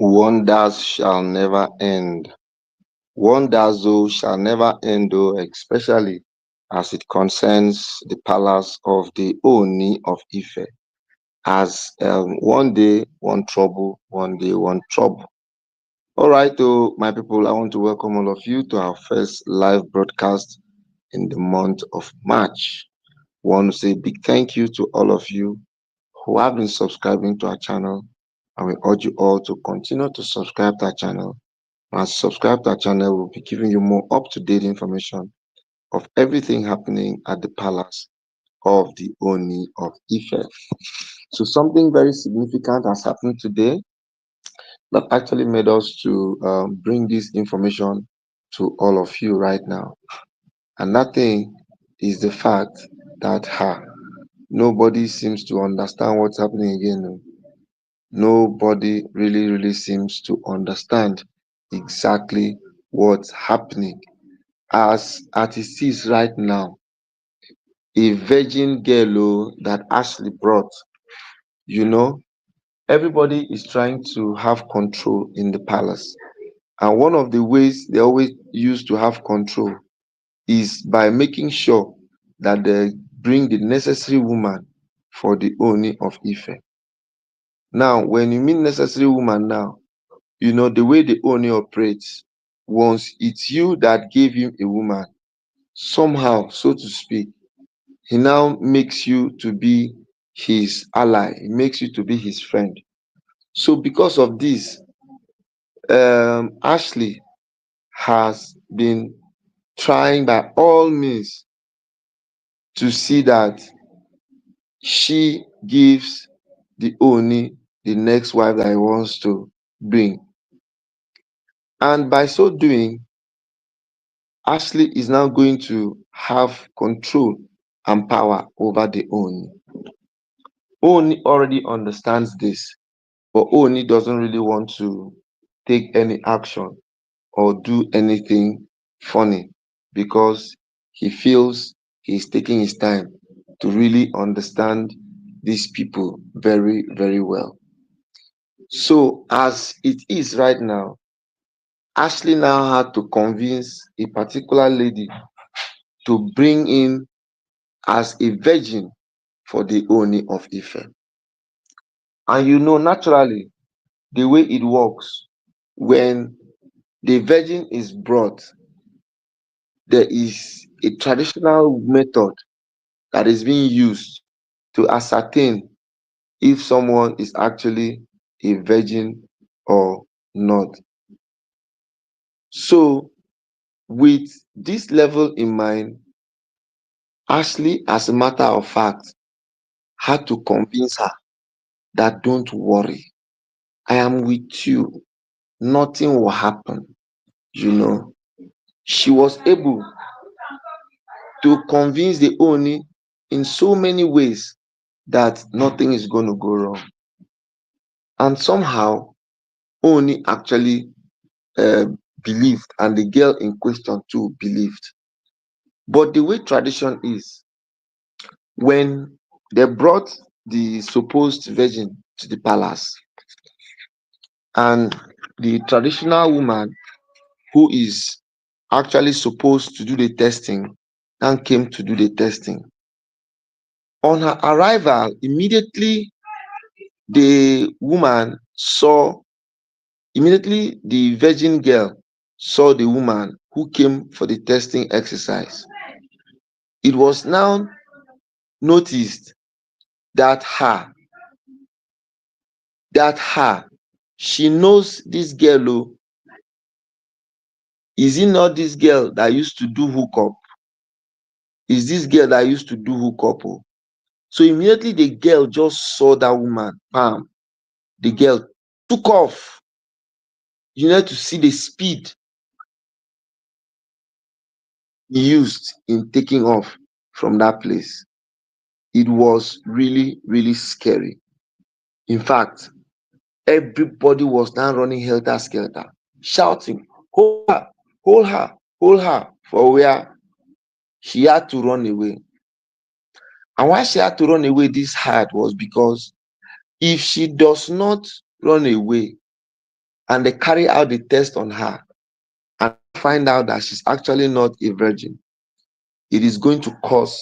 Wonders shall never end. Wonders, though, shall never end, though, especially as it concerns the palace of the Ooni of Ife. As one day, one trouble, one day, one trouble. All right, though, my people, I want to welcome all of you to our first live broadcast in the month of March. I want to say a big thank you to all of you who have been subscribing to our channel, and we urge you all to continue to subscribe to our channel. As subscribe to our channel, we'll be giving you more up-to-date information of everything happening at the palace of the Ooni of Ife. So something very significant has happened today that actually made us to bring this information to all of you right now. And that thing is the fact that nobody seems to understand what's happening again. Nobody really seems to understand exactly what's happening. As it is right now, a virgin girl that Ashley brought, you know, everybody is trying to have control in the palace. And one of the ways they always use to have control is by making sure that they bring the necessary woman for the Ooni of Ife. Now, when you mean necessary woman now, the way the Ooni operates, once it's you that gave him a woman, somehow, so to speak, he now makes you to be his ally. He makes you to be his friend. So because of this, Ashley has been trying by all means to see that she gives the Ooni the next wife that he wants to bring. And by so doing, Ashley is now going to have control and power over the Ooni. Ooni already understands this, but Ooni doesn't really want to take any action or do anything funny because he feels he's taking his time to really understand these people very well. So as it is right now, Ashley now had to convince a particular lady to bring in as a virgin for the Ooni of Ife. And naturally, the way it works, when the virgin is brought, there is a traditional method that is being used to ascertain if someone is actually a virgin or not. So, with this level in mind, Ashley, as a matter of fact, had to convince her that don't worry, I am with you, nothing will happen. She was able to convince the Ooni in so many ways that nothing is going to go wrong. And somehow, Ooni actually uh, believed, and the girl in question too believed. But the way tradition is, when they brought the supposed virgin to the palace, and the traditional woman who is actually supposed to do the testing and came to do the testing. On her arrival, immediately the virgin girl saw the woman who came for the testing exercise. It was now noticed that she knows this girl. Is it not this girl that used to do hookup? Is this girl that used to do hookup? So immediately the girl just saw that woman. Bam. The girl took off. You need to see the speed he used in taking off from that place. It was really scary. In fact, everybody was now running helter-skelter, shouting, hold her, hold her, hold her, for where she had to run away. And why she had to run away this hard was because if she does not run away, and they carry out the test on her and find out that she's actually not a virgin, it is going to cause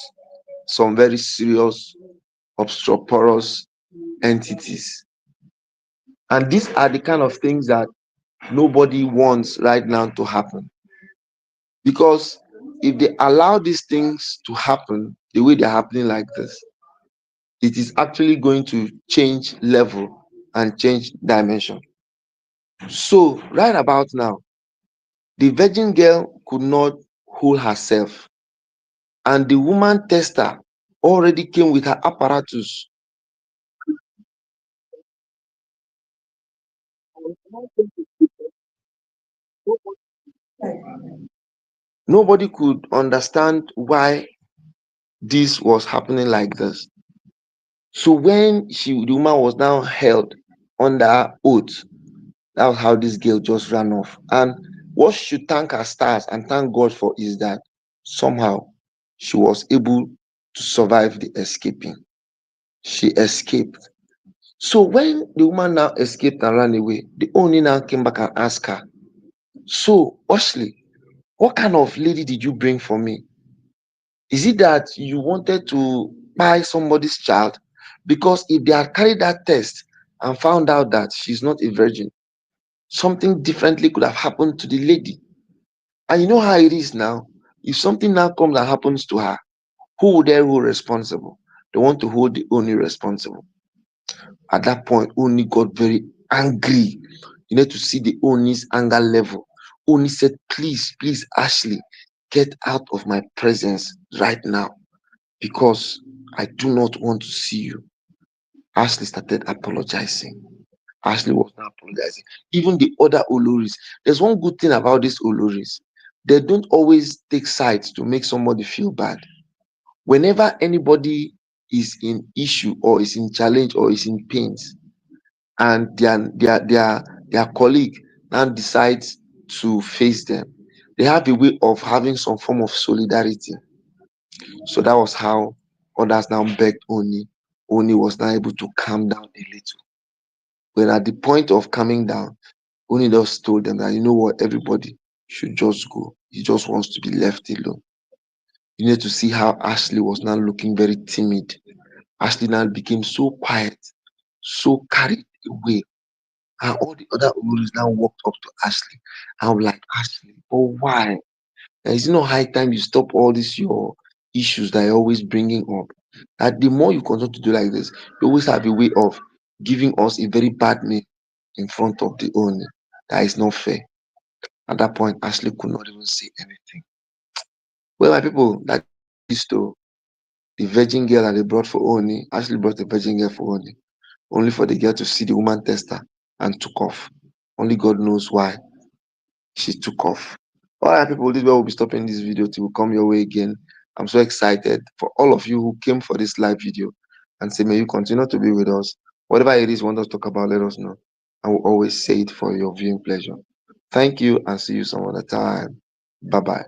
some very serious obstreperous entities. And these are the kind of things that nobody wants right now to happen. Because if they allow these things to happen the way they're happening like this, it is actually going to change level and change dimension. So, right about now, the virgin girl could not hold herself, and the woman tester already came with her apparatus. Nobody could understand why this was happening like this. So when the woman was now held under oath, that was how this girl just ran off. And what she should thank her stars and thank God for is that somehow she was able to survive the escaping. She escaped. So when the woman now escaped and ran away, the Ooni now came back and asked her, "So, Ashley, what kind of lady did you bring for me? Is it that you wanted to buy somebody's child? Because if they had carried that test and found out that she's not a virgin, something differently could have happened to the lady." And you know how it is now. If something now comes and happens to her, who will they hold responsible? They want to hold the Ooni responsible. At that point, Ooni got very angry. You need to see the Ooni's anger level. Ooni said, "Please, please, Ashley, get out of my presence right now, because I do not want to see you." Ashley started apologizing. Ashley was not apologizing. Even the other Oloris, there's one good thing about these Oloris. They don't always take sides to make somebody feel bad. Whenever anybody is in issue or is in challenge or is in pains, and their colleague now decides to face them, they have a way of having some form of solidarity. So that was how others now begged Oni. Oni was now able to calm down a little. When at the point of calming down, Oni just told them that, you know what, everybody should just go. He just wants to be left alone. You need to see how Ashley was now looking very timid. Ashley now became so quiet, so carried away. And all the other Olorus now walked up to Ashley. And I'm like, "Ashley, but why? Is it not high time you stop all these your issues that you're always bringing up? That the more you continue to do like this, you always have a way of giving us a very bad name in front of the owner. That is not fair." At that point, Ashley could not even say anything. Well, my people, that is to the virgin girl that they brought for Oni. Ashley brought the virgin girl for Oni, only for the girl to see the woman tester and took off. Only God knows why she took off. All right, people, this is where we'll be stopping this video till we come your way again. I'm so excited for all of you who came for this live video, and say, may you continue to be with us. Whatever it is you want us to talk about, let us know. I will always say it for your viewing pleasure. Thank you, and see you some other time. Bye bye.